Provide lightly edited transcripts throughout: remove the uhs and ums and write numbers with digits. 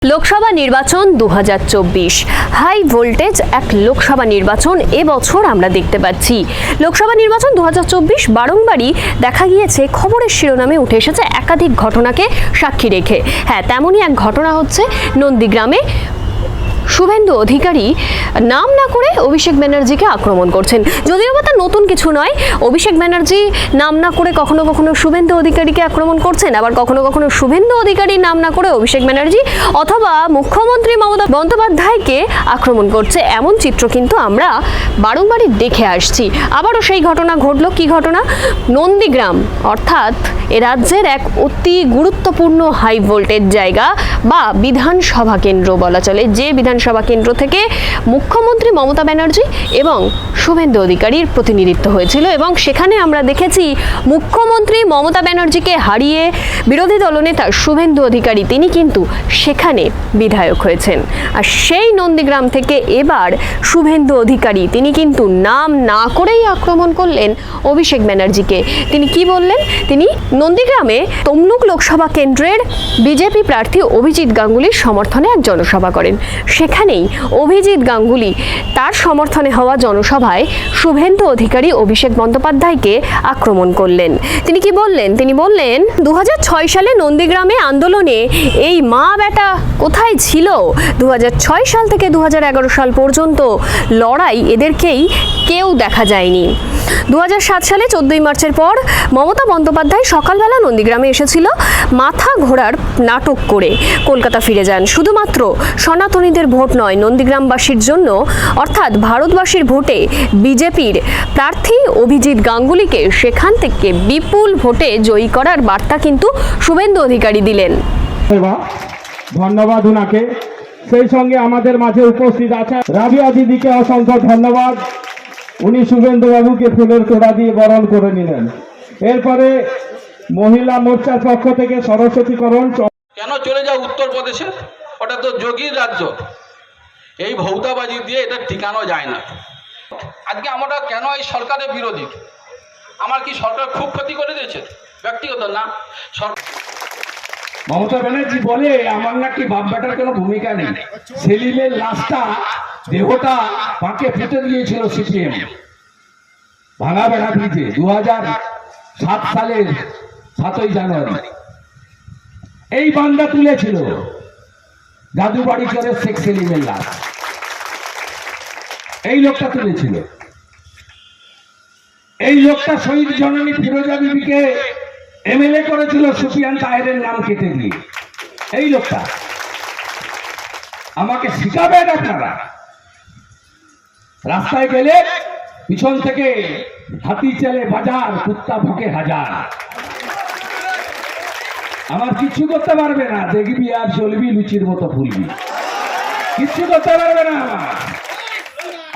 লোকসভা নির্বাচন 2024 high voltage এক লোকসভা নির্বাচন এবছর আমরা দেখতে পাচ্ছি। লোকসভা নির্বাচন 2024 বারংবারই দেখা গিয়েছে খবরের শিরোনামে উঠে এসেছে একাধিক ঘটনাকে সাক্ষী রেখে। হ্যাঁ, তেমনই এক ঘটনা হচ্ছে নন্দীগ্রামে শুভেন্দু অধিকারী নাম না করে অভিষেক ব্যানার্জিকে আক্রমণ করছেন। যদিও বা তা নতুন কিছু নয়, অভিষেক ব্যানার্জি নাম না করে কখনো কখনো শুভেন্দু অধিকারীকে আক্রমণ করছেন, আবার কখনো কখনো শুভেন্দু অধিকারী নাম না করে অভিষেক ব্যানার্জি অথবা মুখ্যমন্ত্রী মমতা বন্দ্যোপাধ্যায়কে আক্রমণ করছে, এমন চিত্র কিন্তু আমরা বারংবারই দেখে আসছি। আবারও সেই ঘটনা ঘটল। কি ঘটনা? নন্দীগ্রাম অর্থাৎ এ রাজ্যের এক অতি গুরুত্বপূর্ণ হাই ভোল্টেজ জায়গা বা বিধানসভা কেন্দ্র বলা চলে, যে বিধানসভা কেন্দ্র থেকে মুখ্যমন্ত্রী মমতা ব্যানার্জি এবং শুভেন্দু অধিকারীর প্রতিনিধিত্ব হয়েছিল, এবং সেখানে আমরা দেখেছি মুখ্যমন্ত্রী মমতা ব্যানার্জিকে হারিয়ে বিরোধী দলনেতা শুভেন্দু অধিকারী তিনি কিন্তু সেখানে বিধায়ক হয়েছেন। আর সেই নন্দীগ্রাম থেকে এবার শুভেন্দু অধিকারী তিনি কিন্তু নাম না করেই আক্রমণ করলেন অভিষেক ব্যানার্জিকে। তিনি কি বললেন? তিনি নন্দীগ্রামে তমলুক লোকসভা কেন্দ্রের বিজেপি প্রার্থী অভিজিৎ গাঙ্গুলির সমর্থনে এক জনসভা করেন। সেখানেই অভিজিৎ গাঙ্গুলি তার সমর্থনে হওয়া জনসভায় শুভেন্দু অধিকারী অভিষেক বন্দ্যোপাধ্যায়কে আক্রমণ করলেন। তিনি কি বললেন? তিনি বললেন 2006 সালে নন্দীগ্রামে আন্দোলনে এই মা বেটা কোথায় ছিল? 2006 সাল থেকে 2011 সাল পর্যন্ত লড়াই এদেরকেই কেউ দেখা যায়নি। 2007 সালে 14 মার্চের পর মমতা বন্দ্যোপাধ্যায় সকালবেলা নন্দীগ্রামে এসেছিল মাথা ঘোরার নাটক করে কলকাতা ফিরে যান। শুধুমাত্র সনাতনীদের ভোট নয়, নন্দীগ্রামবাসীর জন্য অর্থাৎ ভারতবাসীর ভোটে বিজেপির প্রার্থী অভিজিৎ গাঙ্গুলিকে সেখান থেকে বিপুল ভোটে জয়ী করার বার্তা কিন্তু শুভেন্দু অধিকারী দিলেন। ধন্যবাদ উনাকে। সেই সঙ্গে আমাদের মাঝে উপস্থিত আছে রাবিয়া দিদিকে অসংখ্য ধন্যবাদ। উনি শুভেন্দু বাবুকে ফুলের তোড়া দিয়ে বরণ করে নিলেন। এরপরে মহিলা মোর্চার পক্ষ থেকে সরস্বতীকরণ। কেন চলে যাও উত্তরপ্রদেশে? ওটা তো যোগীর রাজ্য। এই ভৌতাবাজি দিয়ে এটা ঠিকানো যায় না। আজকে আমরা কেন এই সরকারের বিরোধী? আমার কি সরকার খুব ক্ষতি করে দিয়েছে? ব্যক্তিগত না, মমতা ব্যানার্জি বলে আমার নাকি বাপ বেটার কোনো ভূমিকা নেই। সেলিমের লাশটা দেহটা পাকে ফুটে দিয়েছিল সিপিএম ভাঙা বেড়া ব্রিজে 2007 সালের 7ই জানুয়ারি। এই বান্দা তুলেছিল জাদুবাড়ি করে শেখ সেলিমের লাশ। এই লোকটা তুলেছিল। এই লোকটা শহীদ জননী ফিরোজা বিবিকে এমএলএ করেছিল সুফিয়ান তাহেরের নাম কেটে দিয়ে। এই লোকটা আমাকে শিখাবেন আপনারা। রাস্তায় গেলে পিছন থেকে হাতি চলে বাজার, কুত্তা ভুকে হাজার। আমার কিচ্ছু করতে পারবে না। দেখবি আর চলবি লুচির মতো ফুলবি, কিচ্ছু করতে পারবে না আমার।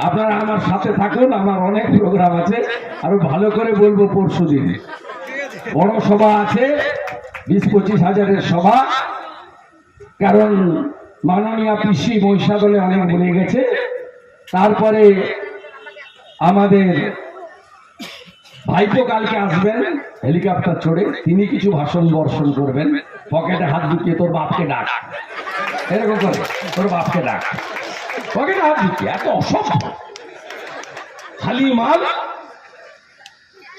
আপনারা আমার সাথে থাকুন, আমার অনেক প্রোগ্রাম আছে, আরো ভালো করে বলবো পরশু দিন। বড় সভা আছে, 20-25 হাজারের সভা। কারণ মাননীয় পিসি মহিষাদলে অনেক বলে গেছে। তারপরে আমাদের ভাইপো কালকে আসবেন হেলিকপ্টার চড়ে, তিনি কিছু ভাষণ বর্ষণ করবেন। পকেটে হাত ঢুকিয়ে তোর বাপকে ডাক, এরকম করে তোর বাপকে ডাক, পকেটে হাত ঢুকিয়ে। এত অসভ্য খালি মাল।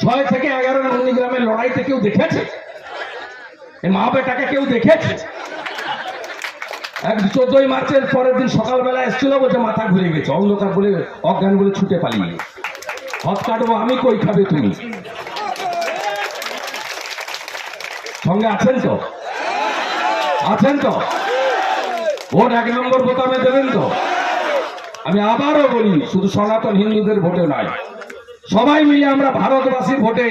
6 থেকে 11 নন্দীগ্রামের লড়াইতে কেউ দেখেছে? এই মা বেটাকে কেউ দেখেছে? 14 মার্চের পরের দিন সকালবেলা এসেছিল, বলছে মাথা ঘুরে গেছে, অন্ধকার বলে অজ্ঞান বলে ছুটে পালিয়ে। হাত কাটবো আমি, কই খাবে তুমি? সঙ্গে আছেন তো? আছেন তো? ভোট 1 নম্বর বোতামে দেবেন তো? আমি আবারও বলি, শুধু সনাতন হিন্দুদের ভোটে নয়, সবাই মিলে আমরা ভারতবাসীর ভোটে,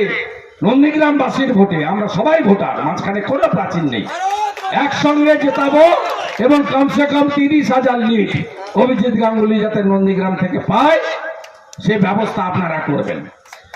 নন্দীগ্রামবাসীর ভোটে আমরা সবাই ভোটার, মাঝখানে কোনো প্রাচীন নেই। একসঙ্গে জেতাবো এবং কমসে কম 30,000 লিড অভিজিৎ গাঙ্গুলি যাতে নন্দীগ্রাম থেকে পায় সে ব্যবস্থা আপনারা করবেন।